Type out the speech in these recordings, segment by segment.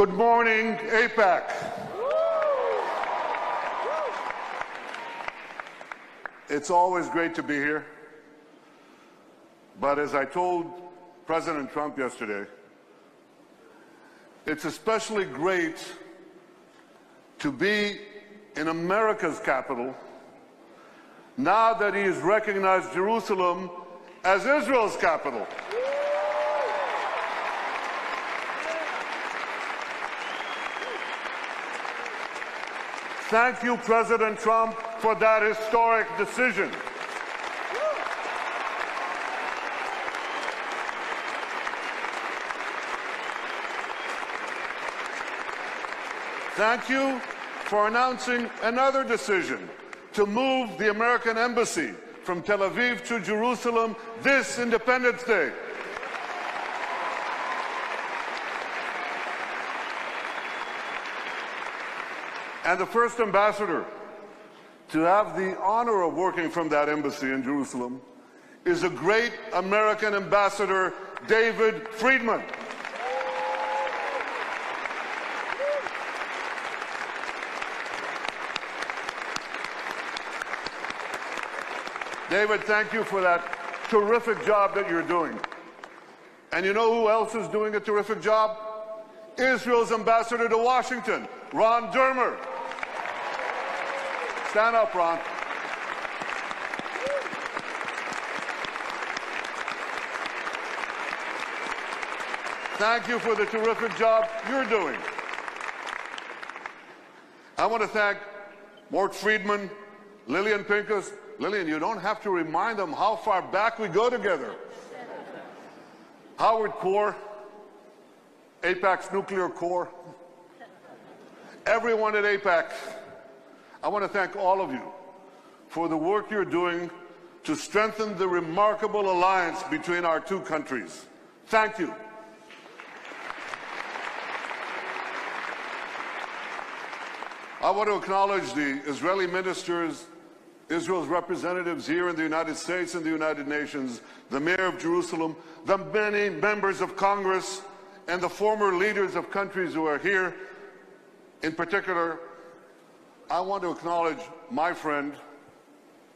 Good morning, AIPAC. It's always great to be here. But as I told President Trump yesterday, it's especially great to be in America's capital now that he has recognized Jerusalem as Israel's capital. Thank you, President Trump, for that historic decision. Thank you for announcing another decision to move the American embassy from Tel Aviv to Jerusalem this Independence Day. And the first ambassador to have the honor of working from that embassy in Jerusalem is a great American ambassador, David Friedman. David, thank you for that terrific job that you're doing. And you know who else is doing a terrific job? Israel's ambassador to Washington, Ron Dermer. Stand up, Ron. Thank you for the terrific job you're doing. I want to thank Mort Friedman, Lillian Pincus. Lillian, you don't have to remind them how far back we go together. Howard Core, AIPAC's nuclear core. Everyone at AIPAC, I want to thank all of you for the work you're doing to strengthen the remarkable alliance between our two countries. Thank you. I want to acknowledge the Israeli ministers, Israel's representatives here in the United States and the United Nations, the Mayor of Jerusalem, the many members of Congress, and the former leaders of countries who are here. In particular, I want to acknowledge my friend,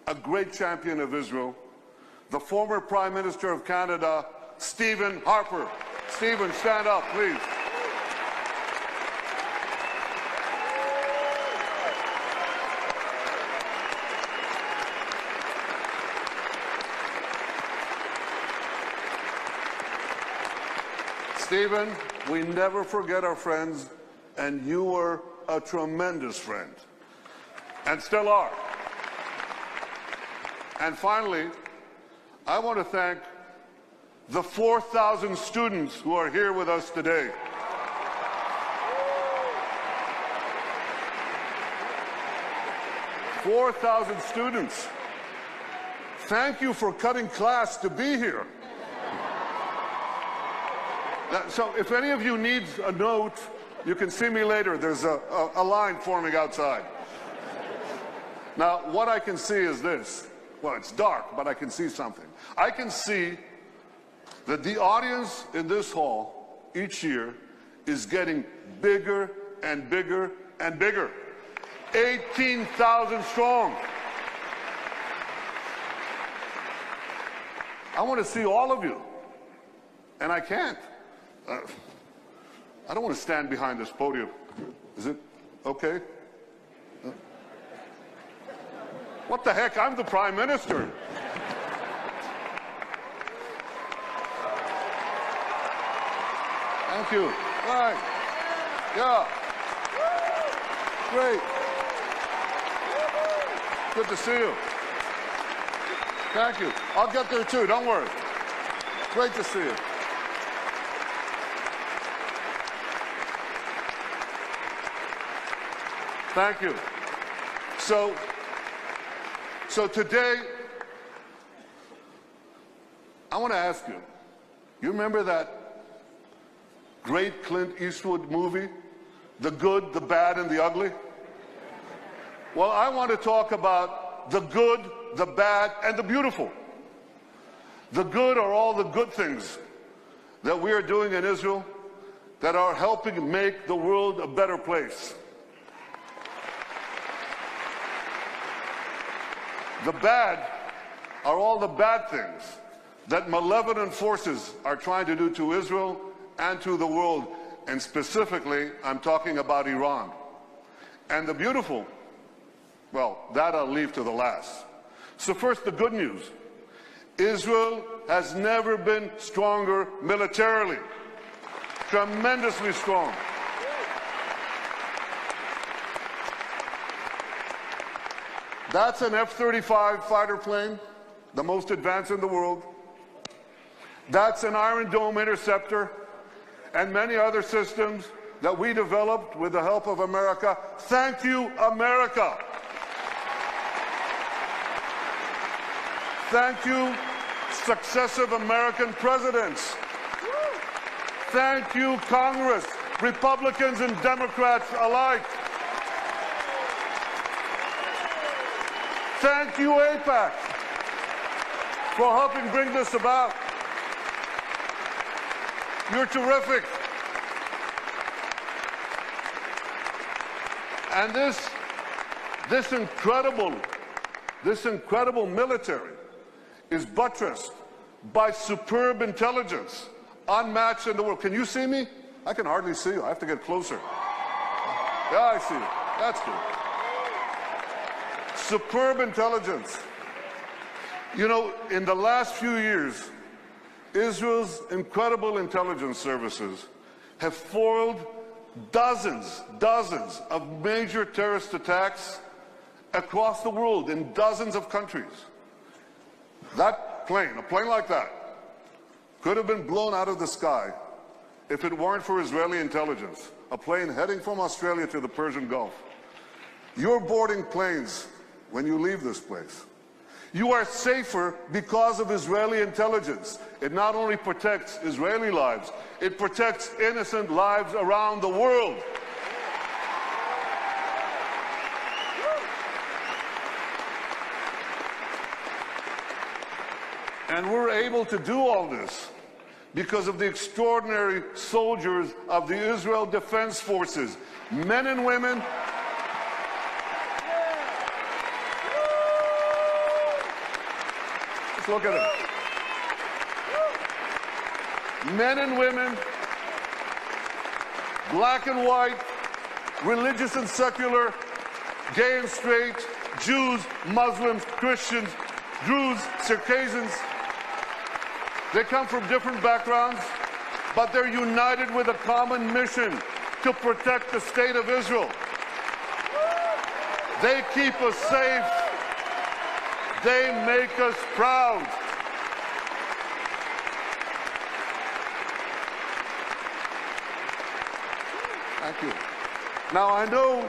a great champion of Israel, the former Prime Minister of Canada, Stephen Harper. Stephen, stand up, please. Stephen, we never forget our friends, and you were a tremendous friend, and still are. And finally, I want to thank the 4,000 students who are here with us today. "4,000 students. Thank you for cutting class to be here. So if any of you needs a note, you can see me later. There's a line forming outside. Now, what I can see is this. Well, it's dark, but I can see something. I can see that the audience in this hall each year is getting bigger and bigger and bigger. 18,000 strong. I want to see all of you, and I can't. I don't want to stand behind this podium. Is it okay? What the heck? I'm the Prime Minister. Thank you. Right. Yeah. Great. Good to see you. Thank you. I'll get there too, don't worry. Great to see you. Thank you. So today, I want to ask you, you remember that great Clint Eastwood movie, The Good, the Bad, and the Ugly? Well, I want to talk about the good, the bad, and the beautiful. The good are all the good things that we are doing in Israel, that are helping make the world a better place. The bad are all the bad things that malevolent forces are trying to do to Israel and to the world. And specifically, I'm talking about Iran. And the beautiful, well, that I'll leave to the last. So first, the good news. Israel has never been stronger militarily. Tremendously strong. That's an F-35 fighter plane, the most advanced in the world. That's an Iron Dome interceptor and many other systems that we developed with the help of America. Thank you, America. Thank you, successive American presidents. Thank you, Congress, Republicans and Democrats alike. Thank you, AIPAC, for helping bring this about. You're terrific. And this incredible military is buttressed by superb intelligence, unmatched in the world. Can you see me? I can hardly see you. I have to get closer. Yeah, I see you. That's good. Superb intelligence. You know, in the last few years, Israel's incredible intelligence services have foiled dozens of major terrorist attacks across the world in dozens of countries. That plane, a plane like that, could have been blown out of the sky if it weren't for Israeli intelligence. A plane heading from Australia to the Persian Gulf. You're boarding planes when you leave this place. You are safer because of Israeli intelligence. It not only protects Israeli lives, it protects innocent lives around the world. And we're able to do all this because of the extraordinary soldiers of the Israel Defense Forces, men and women. Just look at them. Men and women, black and white, religious and secular, gay and straight, Jews, Muslims, Christians, Druze, Circassians. They come from different backgrounds, but they're united with a common mission to protect the state of Israel. They keep us safe. They make us proud. Thank you. Now I know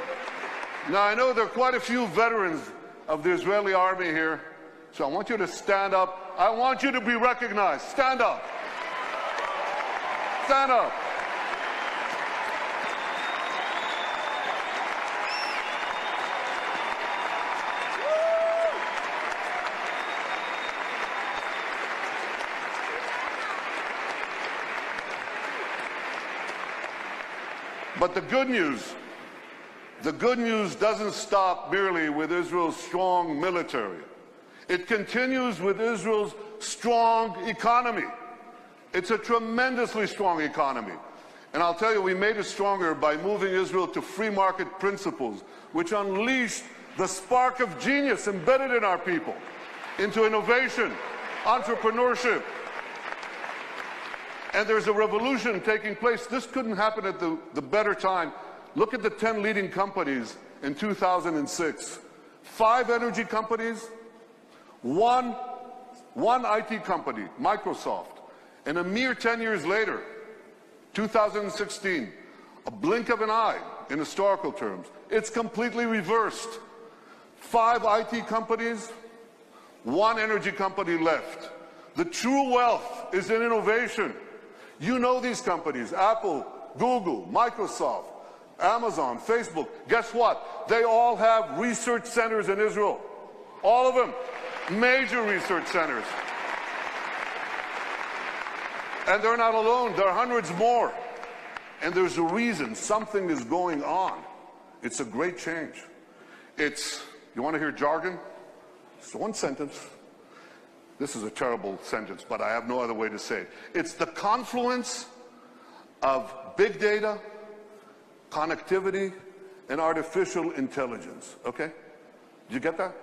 there are quite a few veterans of the Israeli army here, so I want you to stand up. I want you to be recognized. Stand up. Stand up. But the good news doesn't stop merely with Israel's strong military. It continues with Israel's strong economy. It's a tremendously strong economy. And I'll tell you, we made it stronger by moving Israel to free market principles, which unleashed the spark of genius embedded in our people into innovation, entrepreneurship. And there's a revolution taking place. This couldn't happen at the better time. Look at the 10 leading companies in 2006. 5 energy companies, one IT company, Microsoft. And a mere 10 years later, 2016, a blink of an eye in historical terms, it's completely reversed. 5 IT companies, 1 energy company left. The true wealth is in innovation. You know these companies, Apple, Google, Microsoft, Amazon, Facebook. Guess what? They all have research centers in Israel. All of them. Major research centers. And they're not alone. There are hundreds more. And there's a reason. Something is going on. It's a great change. It's, you want to hear jargon? It's one sentence. This is a terrible sentence, but I have no other way to say it. It's the confluence of big data, connectivity, and artificial intelligence. Okay? Did you get that?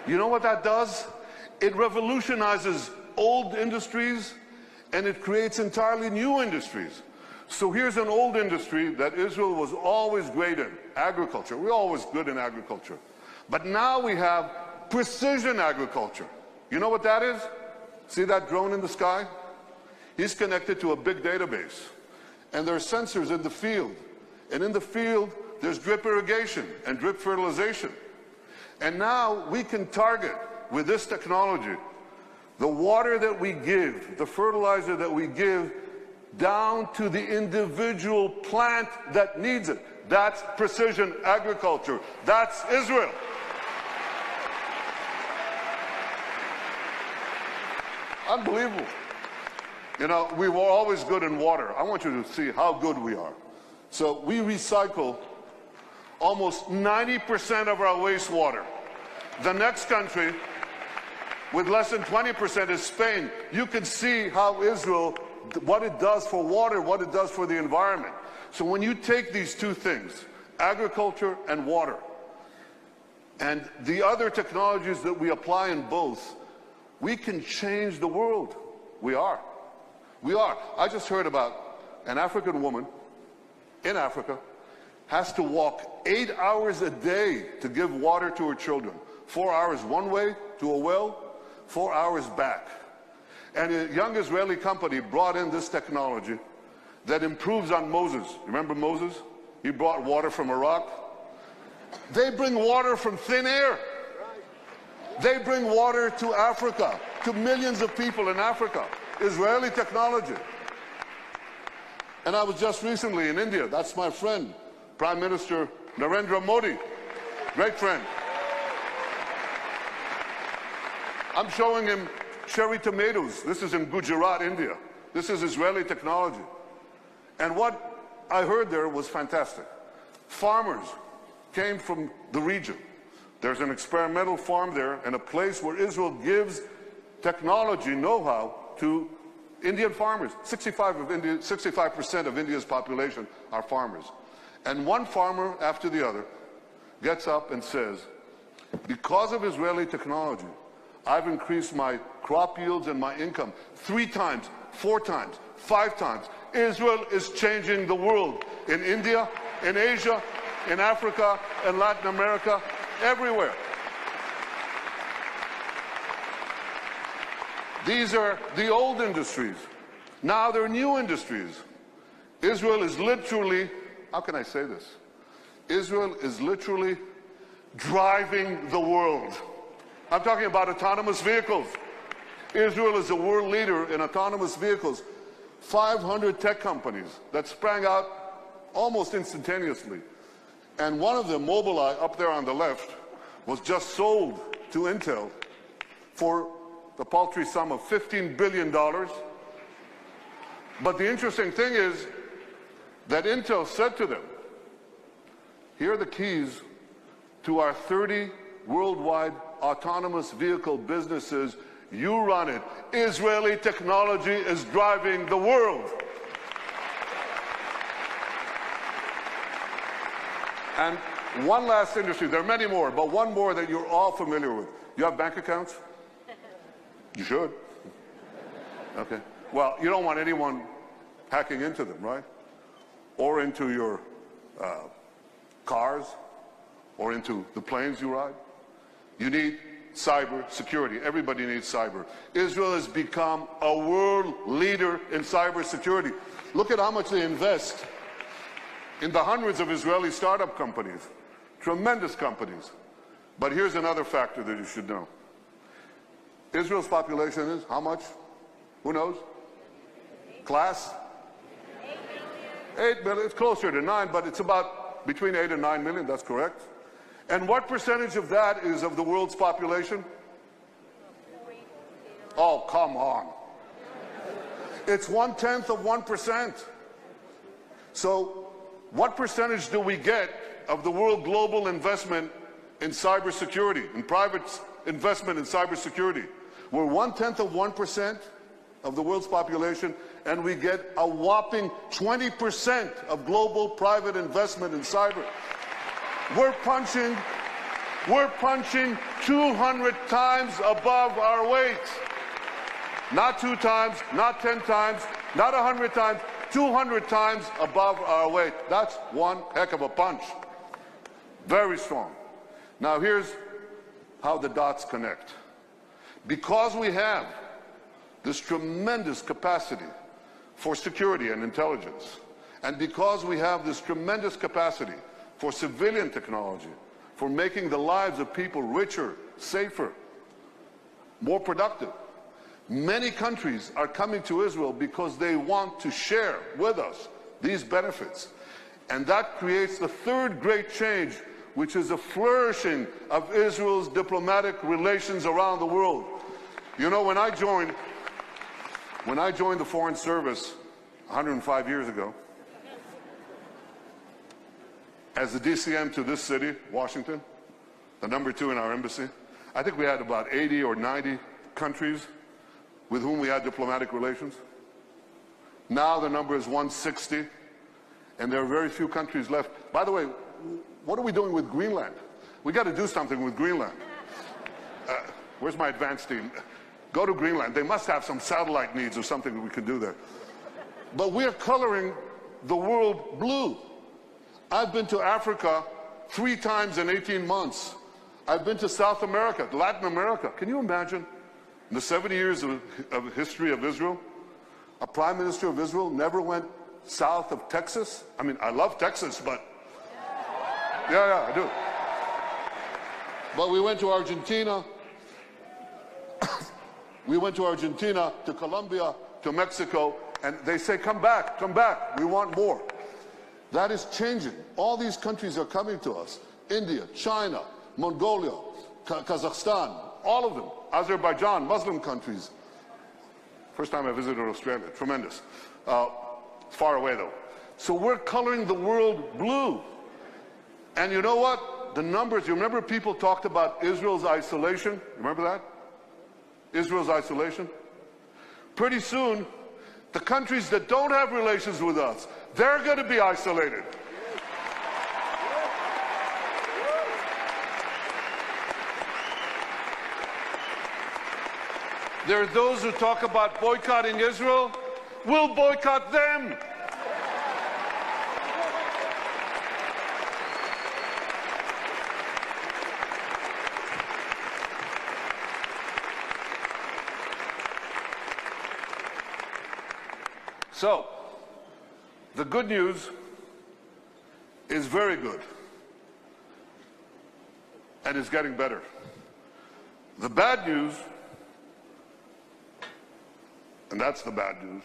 You know what that does? It revolutionizes old industries, and it creates entirely new industries. So here's an old industry that Israel was always great in, agriculture. We're always good in agriculture. But now we have precision agriculture. You know what that is? See that drone in the sky? He's connected to a big database. And there are sensors in the field. And in the field, there's drip irrigation and drip fertilization. And now we can target, with this technology, the water that we give, the fertilizer that we give, down to the individual plant that needs it. That's precision agriculture. That's Israel. Unbelievable. You know, we were always good in water. I want you to see how good we are. So we recycle almost 90% of our wastewater. The next country with less than 20% is Spain. You can see how Israel, what it does for water, what it does for the environment. So when you take these two things, agriculture and water, and the other technologies that we apply in both, we can change the world. We are. We are. I just heard about an African woman in Africa has to walk 8 hours a day to give water to her children. 4 hours one way to a well, 4 hours back. And a young Israeli company brought in this technology that improves on Moses. Remember Moses? He brought water from a rock. They bring water from thin air. They bring water to Africa, to millions of people in Africa. Israeli technology. And I was just recently in India. That's my friend, Prime Minister Narendra Modi. Great friend. I'm showing him cherry tomatoes. This is in Gujarat, India. This is Israeli technology. And what I heard there was fantastic. Farmers came from the region. There's an experimental farm there and a place where Israel gives technology know-how to Indian farmers. 65% of India's population are farmers. And one farmer after the other gets up and says, because of Israeli technology, I've increased my crop yields and my income 3 times, 4 times, 5 times. Israel is changing the world in India, in Asia, in Africa, in Latin America, everywhere. These are the old industries. Now they're new industries. Israel is literally, how can I say this? Israel is literally driving the world. I'm talking about autonomous vehicles. Israel is a world leader in autonomous vehicles. 500 tech companies that sprang out almost instantaneously. And one of them, Mobileye, up there on the left, was just sold to Intel for the paltry sum of $15 billion. But the interesting thing is that Intel said to them, here are the keys to our 30 worldwide autonomous vehicle businesses. You run it. Israeli technology is driving the world. And one last industry, there are many more, but one more that you're all familiar with. You have bank accounts? You should. Okay. Well, you don't want anyone hacking into them, right? Or into your cars, or into the planes you ride. You need cyber security. Everybody needs cyber. Israel has become a world leader in cyber security. Look at how much they invest in the hundreds of Israeli startup companies. Tremendous companies. But here's another factor that you should know. Israel's population is how much? Who knows? Class? 8 million. It's closer to 9, but it's about between 8 and 9 million. That's correct. And what percentage of that is of the world's population? Oh, come on. It's 1/10 of 1%. So what percentage do we get of the world global investment in cybersecurity, in private investment in cybersecurity? We're 1/10% of the world's population, and we get a whopping 20% of global private investment in cyber. We're punching 200 times above our weight. Not 2 times, not 10 times, not 100 times, 200 times above our weight. That's one heck of a punch. Very strong. Now here's how the dots connect. Because we have this tremendous capacity for security and intelligence, and because we have this tremendous capacity for civilian technology, for making the lives of people richer, safer, more productive, many countries are coming to Israel because they want to share with us these benefits. And that creates the third great change, which is a flourishing of Israel's diplomatic relations around the world. You know, when I joined the Foreign Service 105 years ago, as the DCM to this city, Washington, the #2 in our embassy, I think we had about 80 or 90 countries with whom we had diplomatic relations. Now the number is 160, and there are very few countries left. By the way, what are we doing with Greenland? We got to do something with Greenland. Where's my advanced team? Go to Greenland. They must have some satellite needs or something that we could do there. But we are coloring the world blue. I've been to Africa 3 times in 18 months. I've been to South America, Latin America. Can you imagine? In the 70 years of history of Israel, a prime minister of Israel never went south of Texas? I mean, I love Texas, but... Yeah, I do. But we went to Argentina. We went to Argentina, to Colombia, to Mexico, and they say, come back, we want more. That is changing. All these countries are coming to us. India, China, Mongolia, Kazakhstan, all of them. Azerbaijan, Muslim countries. First time I visited Australia, tremendous. It's far away though. So we're coloring the world blue. And you know what? The numbers, you remember people talked about Israel's isolation? Remember that? Israel's isolation? Pretty soon, the countries that don't have relations with us, they're going to be isolated. There are those who talk about boycotting Israel. We'll boycott them. So, the good news is very good, and it's getting better. The bad news, and that's the bad news,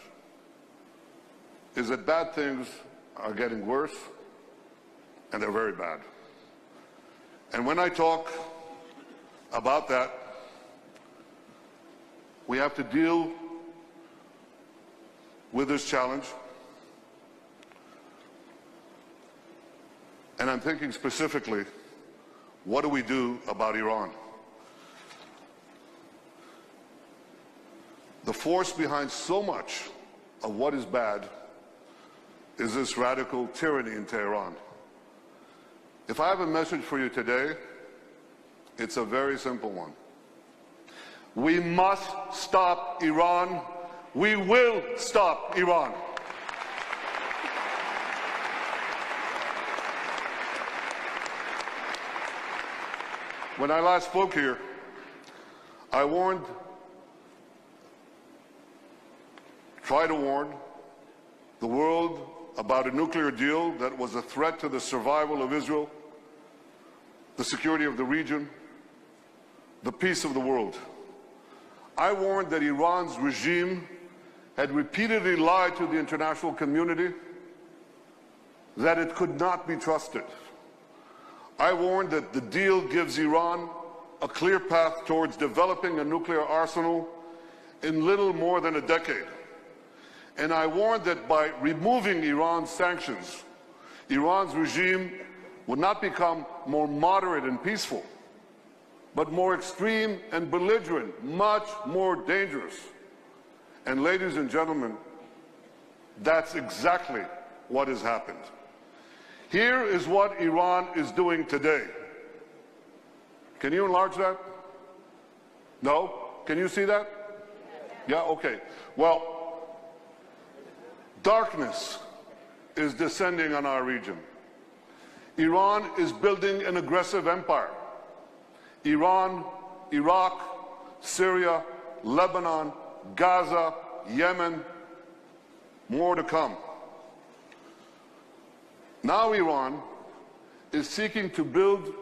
is that bad things are getting worse, and they're very bad. And when I talk about that, we have to deal with this challenge. And I'm thinking specifically, what do we do about Iran? The force behind so much of what is bad is this radical tyranny in Tehran. If I have a message for you today, it's a very simple one. We must stop Iran. We will stop Iran. When I last spoke here, I tried to warn the world about a nuclear deal that was a threat to the survival of Israel, the security of the region, the peace of the world. I warned that Iran's regime had repeatedly lied to the international community, that it could not be trusted. I warned that the deal gives Iran a clear path towards developing a nuclear arsenal in little more than a decade. and I warned that by removing Iran's sanctions, Iran's regime would not become more moderate and peaceful, but more extreme and belligerent, much more dangerous. And ladies and gentlemen, that's exactly what has happened. Here is what Iran is doing today. Can you enlarge that? No? Can you see that? Yeah, okay. Well, darkness is descending on our region. Iran is building an aggressive empire. Iran, Iraq, Syria, Lebanon, Gaza, Yemen, more to come. Now Iran is seeking to build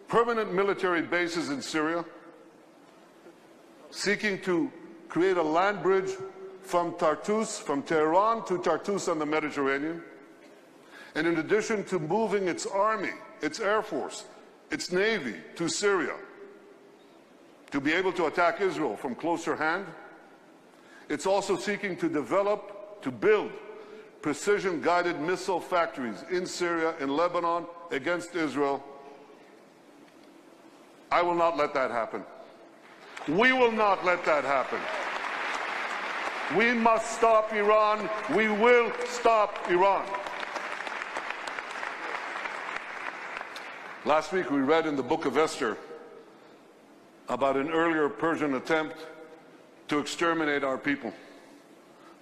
permanent military bases in Syria, seeking to create a land bridge from Tartus, from Tehran to Tartus on the Mediterranean, and in addition to moving its army, its air force, its navy to Syria to be able to attack Israel from closer hand, it's also seeking to develop, to build precision-guided missile factories in Syria, in Lebanon, against Israel. I will not let that happen. We will not let that happen. We must stop Iran. We will stop Iran. Last week we read in the book of Esther about an earlier Persian attempt to exterminate our people.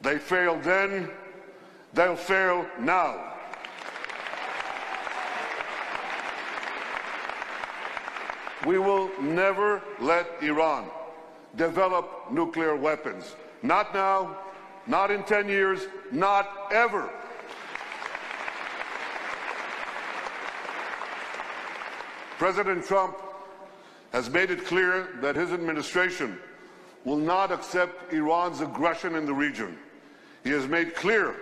They failed then, they'll fail now. We will never let Iran develop nuclear weapons. Not now, not in 10 years, not ever. President Trump has made it clear that his administration will not accept Iran's aggression in the region. He has made clear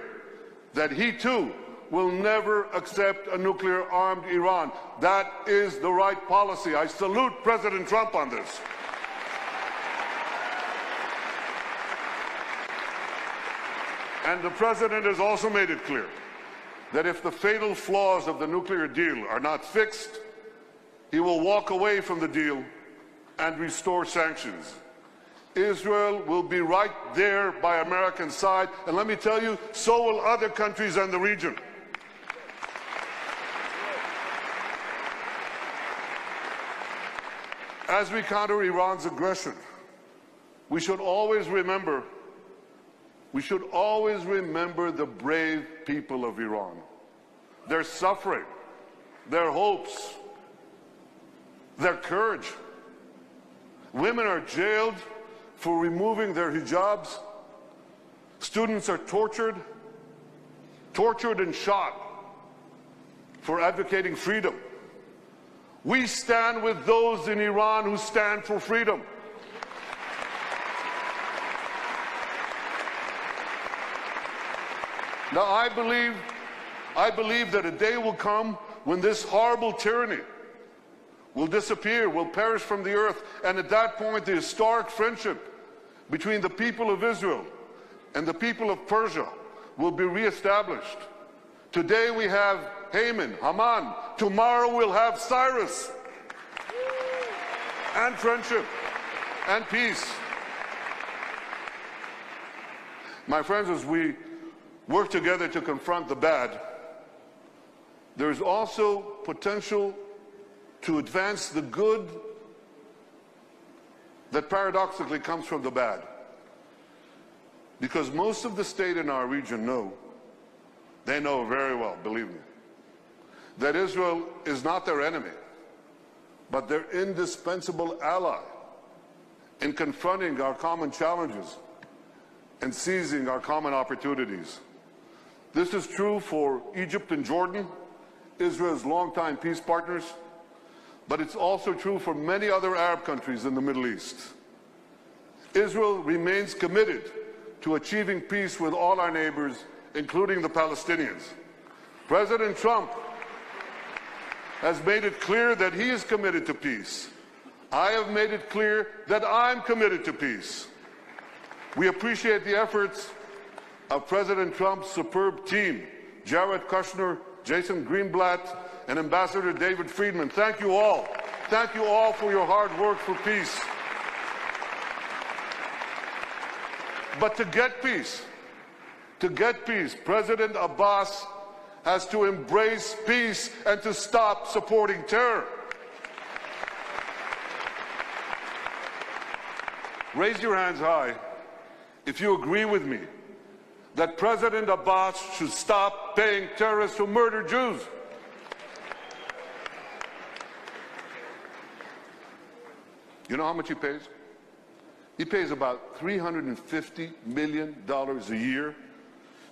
that he too will never accept a nuclear-armed Iran. That is the right policy. I salute President Trump on this. And the President has also made it clear that if the fatal flaws of the nuclear deal are not fixed, he will walk away from the deal and restore sanctions. Israel will be right there by American side, and let me tell you, so will other countries in the region. As we counter Iran's aggression, we should always remember the brave people of Iran, their suffering, their hopes, their courage. Women are jailed for removing their hijabs. Students are tortured and shot for advocating freedom. We stand with those in Iran who stand for freedom. Now, I believe that a day will come when this horrible tyranny will disappear, will perish from the earth, and at that point the historic friendship between the people of Israel and the people of Persia will be reestablished. Today we have Haman, Haman. Tomorrow we'll have Cyrus. And friendship and peace. My friends, as we work together to confront the bad, there's also potential to advance the good that paradoxically comes from the bad. Because most of the state in our region know, they know very well, believe me, that Israel is not their enemy, but their indispensable ally in confronting our common challenges and seizing our common opportunities. This is true for Egypt and Jordan, Israel's longtime peace partners, but it's also true for many other Arab countries in the Middle East. Israel remains committed to achieving peace with all our neighbors, including the Palestinians. President Trump has made it clear that he is committed to peace. I have made it clear that I'm committed to peace. We appreciate the efforts of President Trump's superb team, Jared Kushner, Jason Greenblatt, and Ambassador David Friedman. Thank you all. Thank you all for your hard work for peace. But to get peace, President Abbas has to embrace peace and to stop supporting terror. Raise your hands high if you agree with me that President Abbas should stop paying terrorists who murder Jews. You know how much he pays? He pays about $350 million a year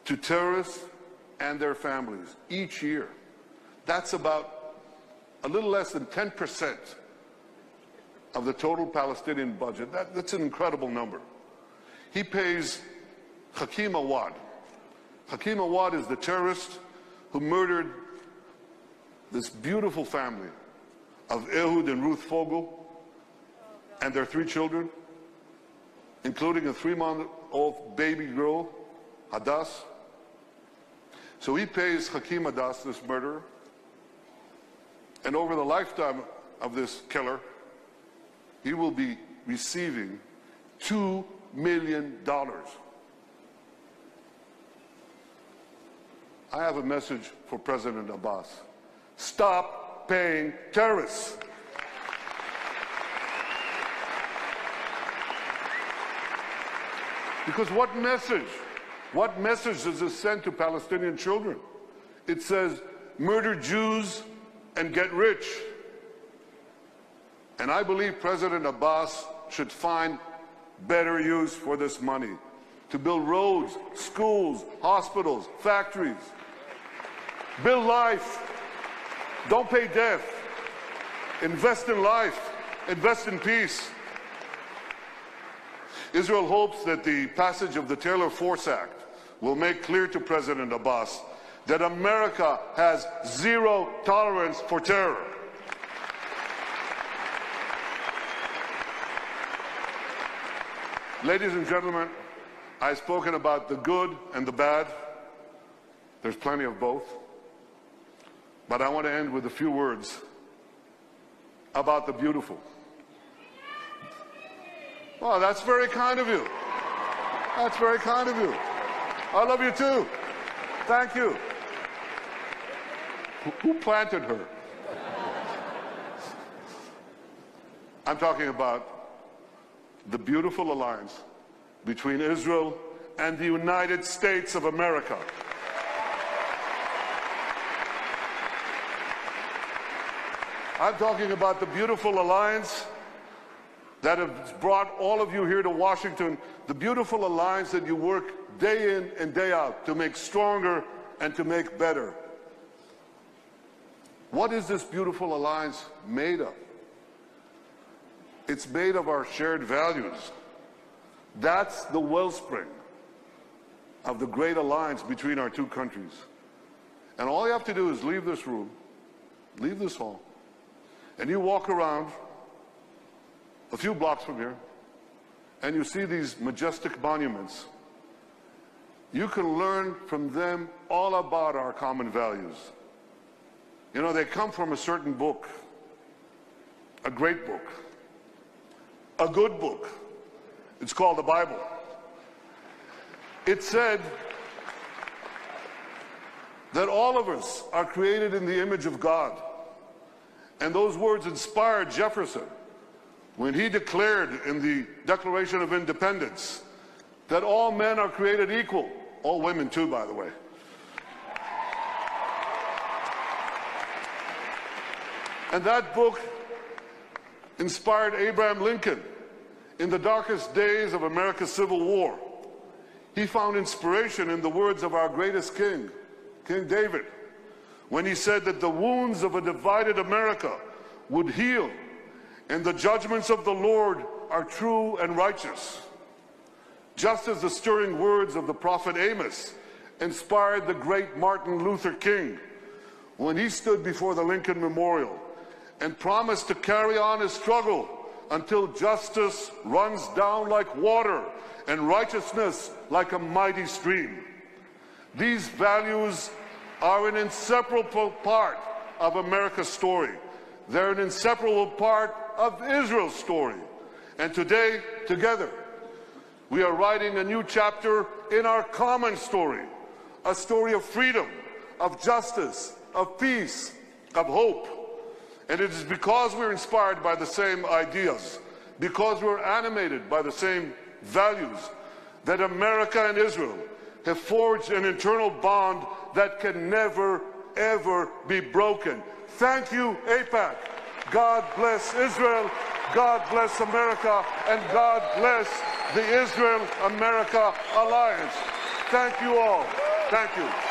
to terrorists and their families each year. That's about a little less than 10% of the total Palestinian budget. That's an incredible number. He pays Hakeem Awad. Hakeem Awad is the terrorist who murdered this beautiful family of Ehud and Ruth Fogel and their 3 children, including a 3-month-old baby girl, Hadass. So he pays Hakeem Hadass, this murderer, and over the lifetime of this killer, he will be receiving $2 million. I have a message for President Abbas. Stop paying terrorists. Because what message does this send to Palestinian children? It says, murder Jews and get rich. And I believe President Abbas should find better use for this money to build roads, schools, hospitals, factories. Build life. Don't pay death. Invest in life. Invest in peace. Israel hopes that the passage of the Taylor Force Act will make clear to President Abbas that America has zero tolerance for terror. Ladies and gentlemen, I've spoken about the good and the bad. There's plenty of both. But I want to end with a few words about the beautiful. Oh, that's very kind of you. That's very kind of you. I love you too. Thank you. Who planted her? I'm talking about the beautiful alliance between Israel and the United States of America. I'm talking about the beautiful alliance that has brought all of you here to Washington, the beautiful alliance that you work day in and day out to make stronger and to make better. What is this beautiful alliance made of? It's made of our shared values. That's the wellspring of the great alliance between our two countries. And all you have to do is leave this room, leave this hall, and you walk around a few blocks from here, and you see these majestic monuments. You can learn from them all about our common values. You know, they come from a certain book, a great book, a good book. It's called the Bible. It said that all of us are created in the image of God. And those words inspired Jefferson when he declared in the Declaration of Independence that all men are created equal, all women too, by the way. And that book inspired Abraham Lincoln in the darkest days of America's Civil War. He found inspiration in the words of our greatest king, King David, when he said that the wounds of a divided America would heal, and the judgments of the Lord are true and righteous. Just as the stirring words of the prophet Amos inspired the great Martin Luther King when he stood before the Lincoln Memorial and promised to carry on his struggle until justice runs down like water and righteousness like a mighty stream. These values are an inseparable part of America's story. They're an inseparable part of Israel's story. And today, together, we are writing a new chapter in our common story, a story of freedom, of justice, of peace, of hope. And it is because we're inspired by the same ideas, because we're animated by the same values, that America and Israel have forged an internal bond that can never, ever be broken. Thank you, AIPAC. God bless Israel, God bless America, and God bless the Israel-America alliance. Thank you all. Thank you.